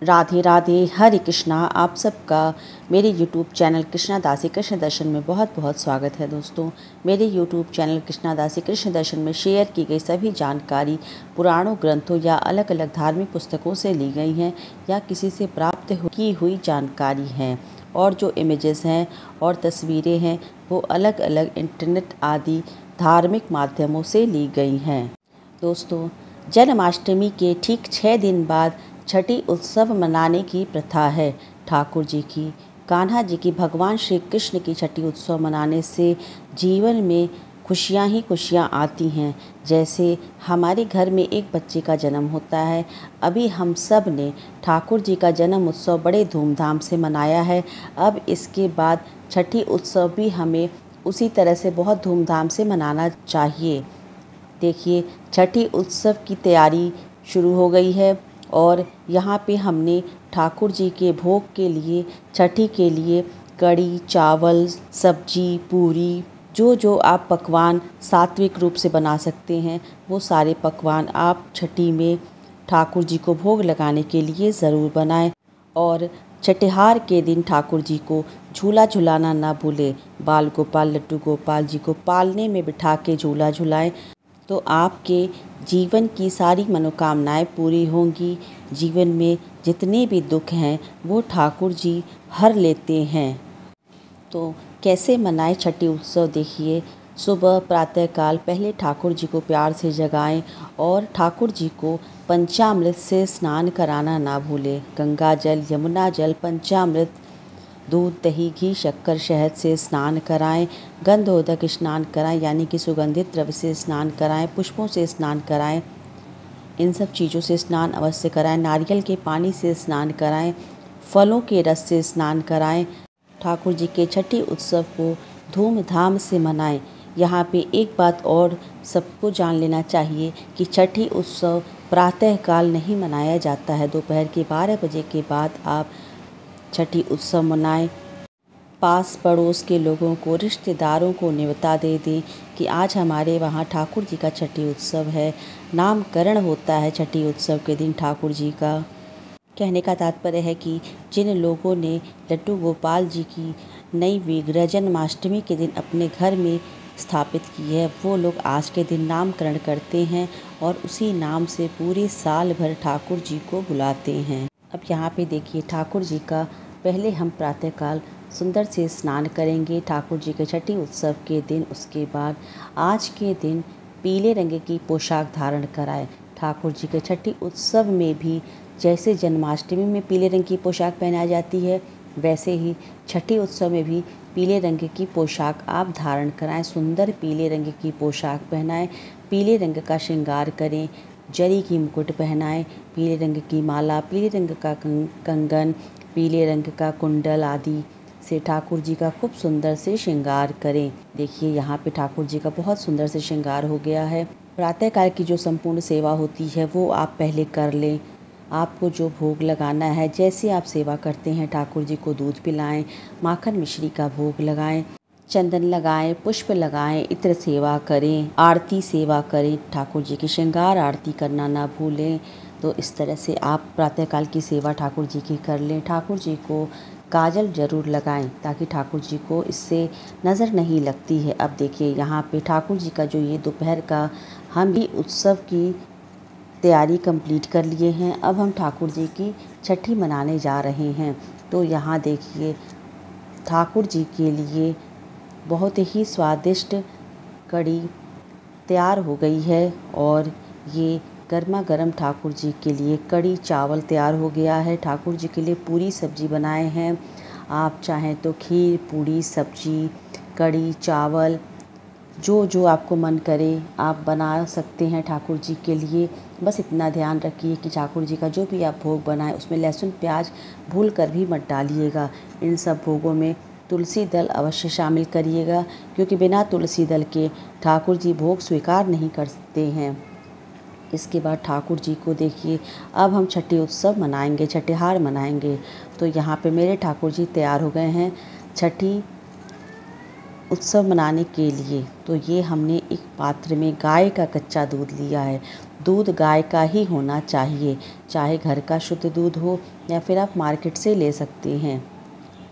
राधे राधे, हरे कृष्णा। आप सबका मेरे यूट्यूब चैनल कृष्णा दासी कृष्ण दर्शन में बहुत बहुत स्वागत है। दोस्तों, मेरे यूट्यूब चैनल कृष्णा दासी कृष्ण दर्शन में शेयर की गई सभी जानकारी पुराणों, ग्रंथों या अलग अलग धार्मिक पुस्तकों से ली गई हैं या किसी से प्राप्त की हुई जानकारी हैं, और जो इमेजेस हैं और तस्वीरें हैं वो अलग अलग इंटरनेट आदि धार्मिक माध्यमों से ली गई हैं। दोस्तों, जन्माष्टमी के ठीक 6 दिन बाद छठी उत्सव मनाने की प्रथा है। ठाकुर जी की, कान्हा जी की, भगवान श्री कृष्ण की छठी उत्सव मनाने से जीवन में खुशियाँ ही खुशियाँ आती हैं। जैसे हमारे घर में एक बच्चे का जन्म होता है, अभी हम सब ने ठाकुर जी का जन्म उत्सव बड़े धूमधाम से मनाया है। अब इसके बाद छठी उत्सव भी हमें उसी तरह से बहुत धूमधाम से मनाना चाहिए। देखिए, छठी उत्सव की तैयारी शुरू हो गई है और यहाँ पे हमने ठाकुर जी के भोग के लिए, छठी के लिए कढ़ी, चावल, सब्जी, पूरी, जो आप पकवान सात्विक रूप से बना सकते हैं वो सारे पकवान आप छठी में ठाकुर जी को भोग लगाने के लिए ज़रूर बनाएं। और छठिहार के दिन ठाकुर जी को झूला झुलाना ना भूलें। बाल गोपाल लड्डू गोपाल जी को पालने में बिठा के झूला झुलाएं तो आपके जीवन की सारी मनोकामनाएं पूरी होंगी। जीवन में जितने भी दुख हैं वो ठाकुर जी हर लेते हैं। तो कैसे मनाएं छठी उत्सव, देखिए। सुबह प्रातःकाल पहले ठाकुर जी को प्यार से जगाएं और ठाकुर जी को पंचामृत से स्नान कराना ना भूलें। गंगा जल, यमुना जल, पंचामृत, दूध, दही, घी, शक्कर, शहद से स्नान कराएं। गंधोदक स्नान कराएं, यानी कि सुगंधित द्रव्य से स्नान कराएं। पुष्पों से स्नान कराएं, इन सब चीज़ों से स्नान अवश्य कराएं। नारियल के पानी से स्नान कराएं, फलों के रस से स्नान कराएं। ठाकुर जी के छठी उत्सव को धूमधाम से मनाएं। यहाँ पे एक बात और सबको जान लेना चाहिए कि छठी उत्सव प्रातःकाल नहीं मनाया जाता है। दोपहर के 12 बजे के बाद आप छठी उत्सव मनाएं। पास पड़ोस के लोगों को, रिश्तेदारों को न्योता दे दें कि आज हमारे वहाँ ठाकुर जी का छठी उत्सव है। नामकरण होता है छठी उत्सव के दिन ठाकुर जी का। कहने का तात्पर्य है कि जिन लोगों ने लड्डू गोपाल जी की नई विग्रह जन्माष्टमी के दिन अपने घर में स्थापित की है, वो लोग आज के दिन नामकरण करते हैं और उसी नाम से पूरे साल भर ठाकुर जी को बुलाते हैं। अब यहाँ पे देखिए, ठाकुर जी का पहले हम प्रातःकाल सुंदर से स्नान करेंगे ठाकुर जी के छठी उत्सव के दिन। उसके बाद आज के दिन पीले रंग की पोशाक धारण कराएं। ठाकुर जी के छठी उत्सव में भी जैसे जन्माष्टमी में पीले रंग की पोशाक पहनाई जाती है, वैसे ही छठी उत्सव में भी पीले रंग की पोशाक आप धारण कराएं। सुंदर पीले रंग की पोशाक पहनाएं, पीले रंग का श्रृंगार करें, जरी की मुकुट पहनाएं, पीले रंग की माला, पीले रंग का कंगन, पीले रंग का कुंडल आदि से ठाकुर जी का खूब सुंदर से श्रृंगार करें। देखिए, यहाँ पे ठाकुर जी का बहुत सुंदर से श्रृंगार हो गया है। प्रातःकाल की जो संपूर्ण सेवा होती है वो आप पहले कर लें। आपको जो भोग लगाना है, जैसे आप सेवा करते हैं, ठाकुर जी को दूध पिलाएं, माखन मिश्री का भोग लगाएं, चंदन लगाएं, पुष्प लगाएं, इत्र सेवा करें, आरती सेवा करें। ठाकुर जी की श्रृंगार आरती करना ना भूलें। तो इस तरह से आप प्रातःकाल की सेवा ठाकुर जी की कर लें। ठाकुर जी को काजल जरूर लगाएं ताकि ठाकुर जी को इससे नज़र नहीं लगती है। अब देखिए, यहाँ पे ठाकुर जी का जो ये दोपहर का हम भी उत्सव की तैयारी कंप्लीट कर लिए हैं। अब हम ठाकुर जी की छठी मनाने जा रहे हैं। तो यहाँ देखिए, ठाकुर जी के लिए बहुत ही स्वादिष्ट कढ़ी तैयार हो गई है और ये गर्मा गर्म ठाकुर जी के लिए कढ़ी चावल तैयार हो गया है। ठाकुर जी के लिए पूरी सब्जी बनाए हैं। आप चाहें तो खीर, पूरी, सब्जी, कढ़ी, चावल, जो आपको मन करे आप बना सकते हैं ठाकुर जी के लिए। बस इतना ध्यान रखिए कि ठाकुर जी का जो भी आप भोग बनाएं उसमें लहसुन प्याज भूल कर भी मत डालिएगा। इन सब भोगों में तुलसी दल अवश्य शामिल करिएगा, क्योंकि बिना तुलसी दल के ठाकुर जी भोग स्वीकार नहीं करते हैं। इसके बाद ठाकुर जी को देखिए, अब हम छठी उत्सव मनाएंगे, छठिहार मनाएंगे। तो यहाँ पे मेरे ठाकुर जी तैयार हो गए हैं छठी उत्सव मनाने के लिए तो ये हमने एक पात्र में गाय का कच्चा दूध लिया है। दूध गाय का ही होना चाहिए, चाहे घर का शुद्ध दूध हो या फिर आप मार्केट से ले सकते हैं,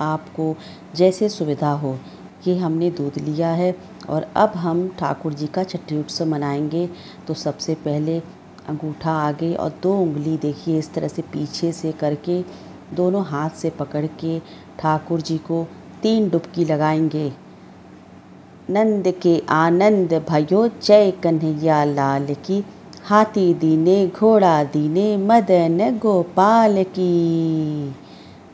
आपको जैसे सुविधा हो। ये हमने दूध लिया है और अब हम ठाकुर जी का छठी उत्सव मनाएंगे। तो सबसे पहले अंगूठा आगे और 2 उंगली देखिए इस तरह से पीछे से करके दोनों हाथ से पकड़ के ठाकुर जी को 3 डुबकी लगाएंगे। नंद के आनंद भयो जय कन्हैया लाल की, हाथी दीने घोड़ा दीने मदन गोपाल की।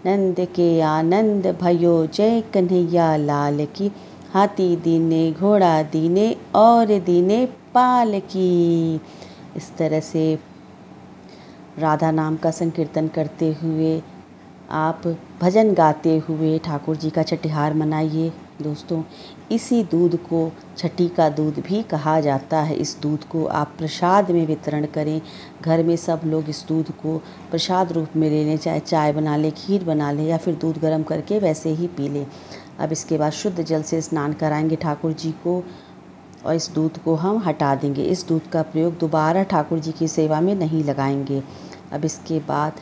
नंद के आनंद भयो जय कन्हैया लाल की, हाथी दीने घोड़ा दीने और दीने पाल की। इस तरह से राधा नाम का संकीर्तन करते हुए आप भजन गाते हुए ठाकुर जी का छठीहार मनाइए। दोस्तों, इसी दूध को छठी का दूध भी कहा जाता है। इस दूध को आप प्रसाद में वितरण करें। घर में सब लोग इस दूध को प्रसाद रूप में ले लें, चाहे चाय बना लें, खीर बना लें या फिर दूध गर्म करके वैसे ही पी लें। अब इसके बाद शुद्ध जल से स्नान कराएंगे ठाकुर जी को और इस दूध को हम हटा देंगे। इस दूध का प्रयोग दोबारा ठाकुर जी की सेवा में नहीं लगाएंगे। अब इसके बाद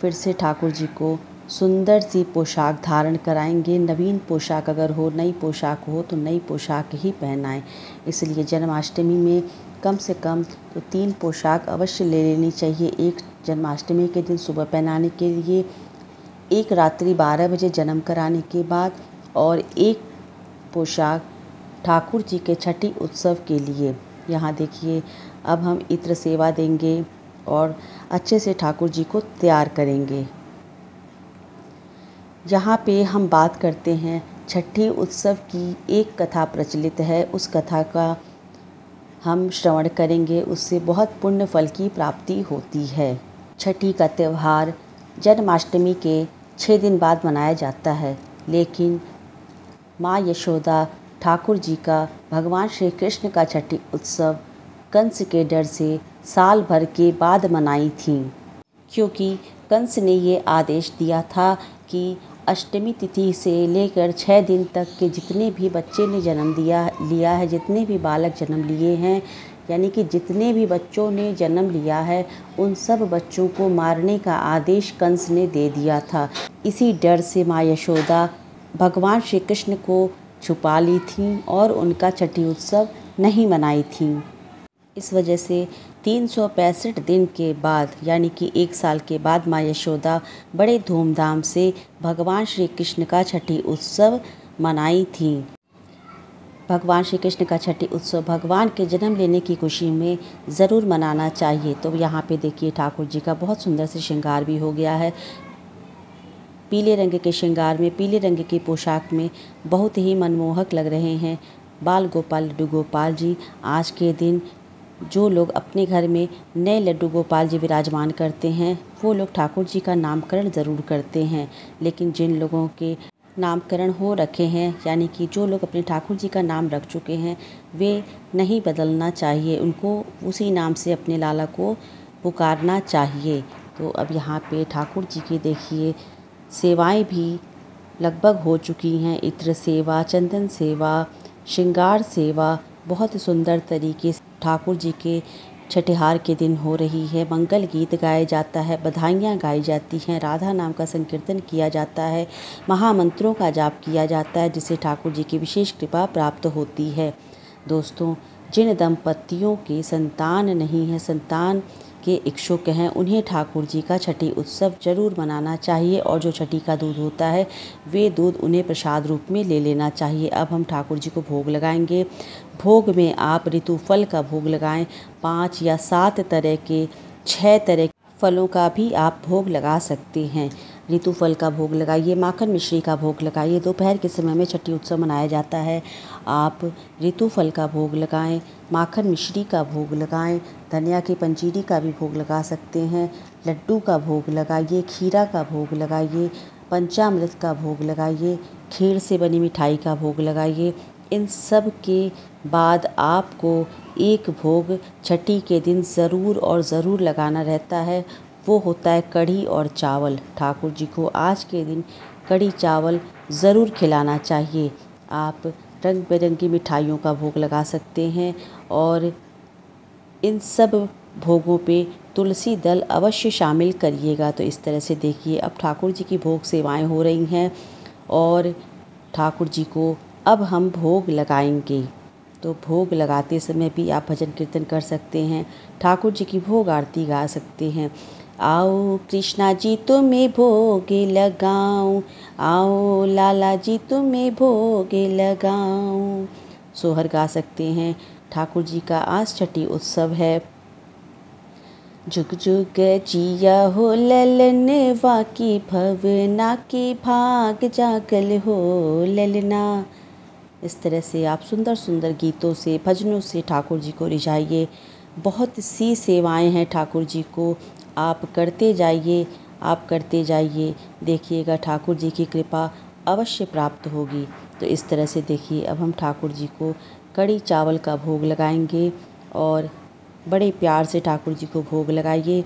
फिर से ठाकुर जी को सुंदर सी पोशाक धारण कराएंगे। नवीन पोशाक अगर हो, नई पोशाक हो तो नई पोशाक ही पहनाएं। इसलिए जन्माष्टमी में कम से कम तो 3 पोशाक अवश्य ले लेनी चाहिए। एक जन्माष्टमी के दिन सुबह पहनाने के लिए, एक रात्रि 12 बजे जन्म कराने के बाद और एक पोशाक ठाकुर जी के छठी उत्सव के लिए। यहाँ देखिए अब हम इत्र सेवा देंगे और अच्छे से ठाकुर जी को तैयार करेंगे। यहाँ पे हम बात करते हैं छठी उत्सव की। एक कथा प्रचलित है, उस कथा का हम श्रवण करेंगे, उससे बहुत पुण्य फल की प्राप्ति होती है। छठी का त्यौहार जन्माष्टमी के 6 दिन बाद मनाया जाता है, लेकिन माँ यशोदा ठाकुर जी का भगवान श्री कृष्ण का छठी उत्सव कंस के डर से साल भर के बाद मनाई थी, क्योंकि कंस ने ये आदेश दिया था कि अष्टमी तिथि से लेकर 6 दिन तक के जितने भी बच्चे ने जन्म लिया है, जितने भी बालक जन्म लिए हैं, यानी कि जितने भी बच्चों ने जन्म लिया है, उन सब बच्चों को मारने का आदेश कंस ने दे दिया था। इसी डर से माँ यशोदा भगवान श्री कृष्ण को छुपा ली थीं और उनका छठी उत्सव नहीं मनाई थीं। इस वजह से 365 दिन के बाद, यानी कि 1 साल के बाद, माँ यशोदा बड़े धूमधाम से भगवान श्री कृष्ण का छठी उत्सव मनाई थी। भगवान श्री कृष्ण का छठी उत्सव भगवान के जन्म लेने की खुशी में ज़रूर मनाना चाहिए। तो यहाँ पे देखिए ठाकुर जी का बहुत सुंदर से श्रृंगार भी हो गया है। पीले रंग के श्रृंगार में, पीले रंग की पोशाक में बहुत ही मनमोहक लग रहे हैं बाल गोपाल लड्डू गोपाल जी। आज के दिन जो लोग अपने घर में नए लड्डू गोपाल जी विराजमान करते हैं, वो लोग ठाकुर जी का नामकरण ज़रूर करते हैं। लेकिन जिन लोगों के नामकरण हो रखे हैं, यानी कि जो लोग अपने ठाकुर जी का नाम रख चुके हैं, वे नहीं बदलना चाहिए, उनको उसी नाम से अपने लाला को पुकारना चाहिए। तो अब यहाँ पे ठाकुर जी की देखिए सेवाएं भी लगभग हो चुकी हैं। इत्र सेवा, चंदन सेवा, श्रृंगार सेवा बहुत सुंदर तरीके से ठाकुर जी के छठीहार के दिन हो रही है। मंगल गीत गाया जाता है, बधाइयाँ गाई जाती हैं, राधा नाम का संकीर्तन किया जाता है, महामंत्रों का जाप किया जाता है, जिससे ठाकुर जी की विशेष कृपा प्राप्त होती है। दोस्तों, जिन दंपतियों की संतान नहीं है, संतान के इच्छुक हैं, उन्हें ठाकुर जी का छठी उत्सव जरूर मनाना चाहिए और जो छठी का दूध होता है वे दूध उन्हें प्रसाद रूप में ले लेना चाहिए। अब हम ठाकुर जी को भोग लगाएंगे। भोग में आप ऋतु फल का भोग लगाएं। 5 या 7 तरह के, 6 तरह के फलों का भी आप भोग लगा सकते हैं। ऋतु फल का भोग लगाइए, माखन मिश्री का भोग लगाइए। दोपहर के समय में छठी उत्सव मनाया जाता है। आप ऋतु फल का भोग लगाएं, माखन मिश्री का भोग लगाएं, धनिया की पंजीरी का भी भोग लगा सकते हैं। लड्डू का भोग लगाइए, खीरा का भोग लगाइए, पंचामृत का भोग लगाइए, खीर से बनी मिठाई का भोग लगाइए। इन सब के बाद आपको एक भोग छठी के दिन ज़रूर और ज़रूर लगाना रहता है, वो होता है कढ़ी और चावल। ठाकुर जी को आज के दिन कढ़ी चावल ज़रूर खिलाना चाहिए। आप रंग बिरंगी मिठाइयों का भोग लगा सकते हैं। और इन सब भोगों पे तुलसी दल अवश्य शामिल करिएगा। तो इस तरह से देखिए अब ठाकुर जी की भोग सेवाएं हो रही हैं और ठाकुर जी को अब हम भोग लगाएंगे। तो भोग लगाते समय भी आप भजन कीर्तन कर सकते हैं, ठाकुर जी की भोग आरती गा सकते हैं। आओ कृष्णा जी तुम्हें भोग लगाऊं, आओ लाला जी तुम्हें भोग लगाऊं, सोहर गा सकते हैं। ठाकुर जी का आज छठी उत्सव है। जुग जुग जिया हो ललनवा की भवना की भाग जागल हो ललना। इस तरह से आप सुंदर सुंदर गीतों से भजनों से ठाकुर जी को रिझाइए। बहुत सी सेवाएं हैं ठाकुर जी को, आप करते जाइए, आप करते जाइए, देखिएगा ठाकुर जी की कृपा अवश्य प्राप्त होगी। तो इस तरह से देखिए अब हम ठाकुर जी को कड़ी चावल का भोग लगाएंगे और बड़े प्यार से ठाकुर जी को भोग लगाइए।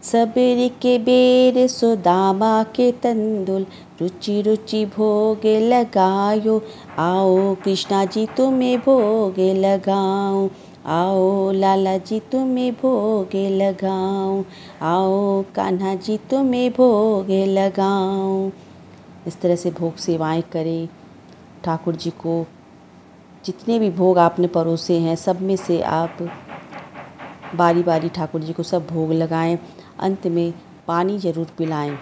सबेर के बेर सुदामा के तंदुल, रुचि रुचि भोग लगायो, आओ कृष्णा जी तुम्हें भोग लगाऊं, आओ लाला जी तुम्हें भोग लगाऊं, आओ कान्हा जी तुम्हें भोग लगाऊं। इस तरह से भोग सेवाएं करें। ठाकुर जी को जितने भी भोग आपने परोसे हैं सब में से आप बारी बारी ठाकुर जी को सब भोग लगाएं। अंत में पानी ज़रूर पिलाएं।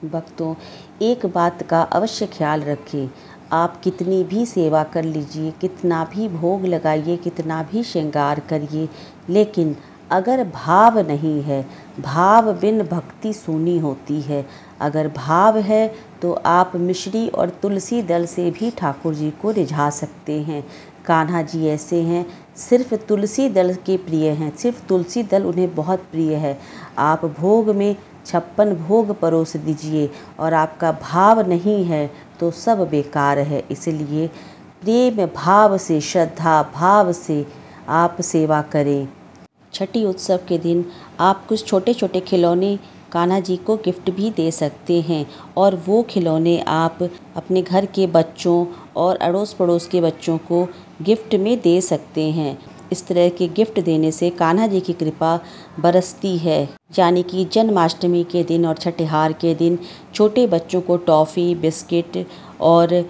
भक्तों, एक बात का अवश्य ख्याल रखें, आप कितनी भी सेवा कर लीजिए, कितना भी भोग लगाइए, कितना भी श्रृंगार करिए, लेकिन अगर भाव नहीं है, भाव बिन भक्ति सूनी होती है। अगर भाव है तो आप मिश्री और तुलसी दल से भी ठाकुर जी को रिझा सकते हैं। कान्हा जी ऐसे हैं, सिर्फ तुलसी दल के प्रिय हैं, सिर्फ तुलसी दल उन्हें बहुत प्रिय है। आप भोग में 56 भोग परोस दीजिए और आपका भाव नहीं है तो सब बेकार है। इसलिए प्रेम भाव से, श्रद्धा भाव से आप सेवा करें। छठी उत्सव के दिन आप कुछ छोटे छोटे खिलौने कान्हा जी को गिफ्ट भी दे सकते हैं और वो खिलौने आप अपने घर के बच्चों और अड़ोस पड़ोस के बच्चों को गिफ्ट में दे सकते हैं। इस तरह के गिफ्ट देने से कान्हा जी की कृपा बरसती है। यानी कि जन्माष्टमी के दिन और छठिहार के दिन छोटे बच्चों को टॉफ़ी, बिस्किट और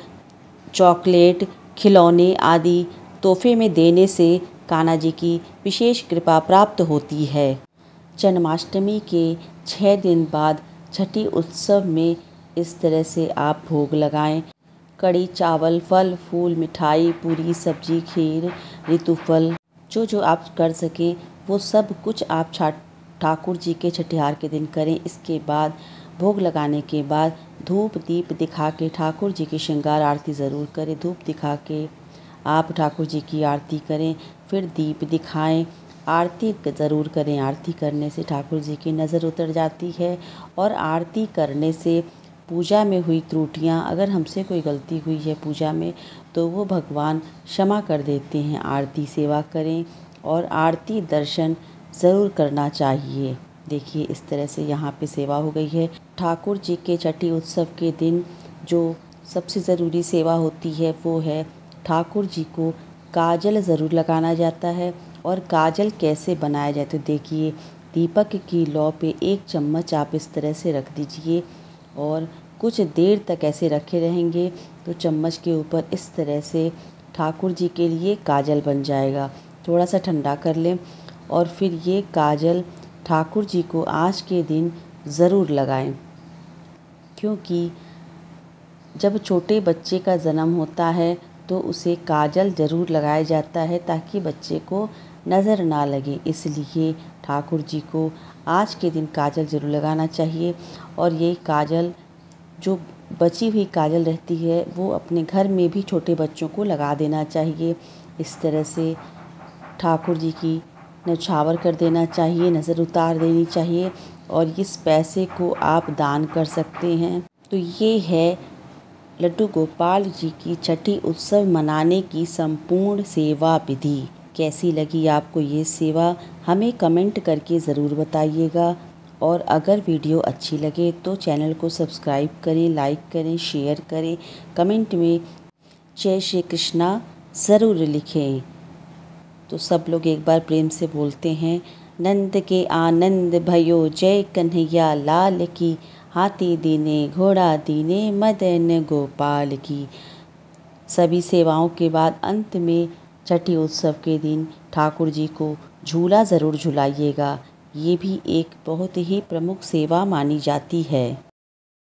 चॉकलेट, खिलौने आदि तोहफे में देने से कान्हा जी की विशेष कृपा प्राप्त होती है। जन्माष्टमी के 6 दिन बाद छठी उत्सव में इस तरह से आप भोग लगाएं। कड़ी चावल, फल फूल, मिठाई, पूरी, सब्जी, खीर, ऋतुफल, जो आप कर सकें वो सब कुछ आप ठाकुर जी के छठिहार के दिन करें। इसके बाद भोग लगाने के बाद धूप दीप दिखा के ठाकुर जी की श्रृंगार आरती ज़रूर करें। धूप दिखा के आप ठाकुर जी की आरती करें, फिर दीप दिखाएं, आरती ज़रूर करें। आरती करने से ठाकुर जी की नज़र उतर जाती है और आरती करने से पूजा में हुई त्रुटियां, अगर हमसे कोई गलती हुई है पूजा में तो वो भगवान क्षमा कर देते हैं। आरती सेवा करें और आरती दर्शन ज़रूर करना चाहिए। देखिए इस तरह से यहाँ पे सेवा हो गई है। ठाकुर जी के छठी उत्सव के दिन जो सबसे ज़रूरी सेवा होती है वो है ठाकुर जी को काजल ज़रूर लगाना जाता है। और काजल कैसे बनाया जाए तो देखिए, दीपक की लौ पे 1 चम्मच आप इस तरह से रख दीजिए और कुछ देर तक ऐसे रखे रहेंगे तो चम्मच के ऊपर इस तरह से ठाकुर जी के लिए काजल बन जाएगा। थोड़ा सा ठंडा कर लें और फिर ये काजल ठाकुर जी को आज के दिन ज़रूर लगाएं, क्योंकि जब छोटे बच्चे का जन्म होता है तो उसे काजल ज़रूर लगाया जाता है ताकि बच्चे को नज़र ना लगे। इसलिए ठाकुर जी को आज के दिन काजल ज़रूर लगाना चाहिए। और ये काजल, जो बची हुई काजल रहती है, वो अपने घर में भी छोटे बच्चों को लगा देना चाहिए। इस तरह से ठाकुर जी की न्यौछावर कर देना चाहिए, नज़र उतार देनी चाहिए और इस पैसे को आप दान कर सकते हैं। तो ये है लड्डू गोपाल जी की छठी उत्सव मनाने की संपूर्ण सेवा विधि। कैसी लगी आपको ये सेवा, हमें कमेंट करके ज़रूर बताइएगा। और अगर वीडियो अच्छी लगे तो चैनल को सब्सक्राइब करें, लाइक करें, शेयर करें, कमेंट में जय श्री कृष्णा ज़रूर लिखें। तो सब लोग एक बार प्रेम से बोलते हैं, नंद के आनंद भयो जय कन्हैया लाल की, हाथी दीने घोड़ा दीने मदन गोपाल की। सभी सेवाओं के बाद अंत में छठी उत्सव के दिन ठाकुर जी को झूला ज़रूर झुलाइएगा। ये भी एक बहुत ही प्रमुख सेवा मानी जाती है।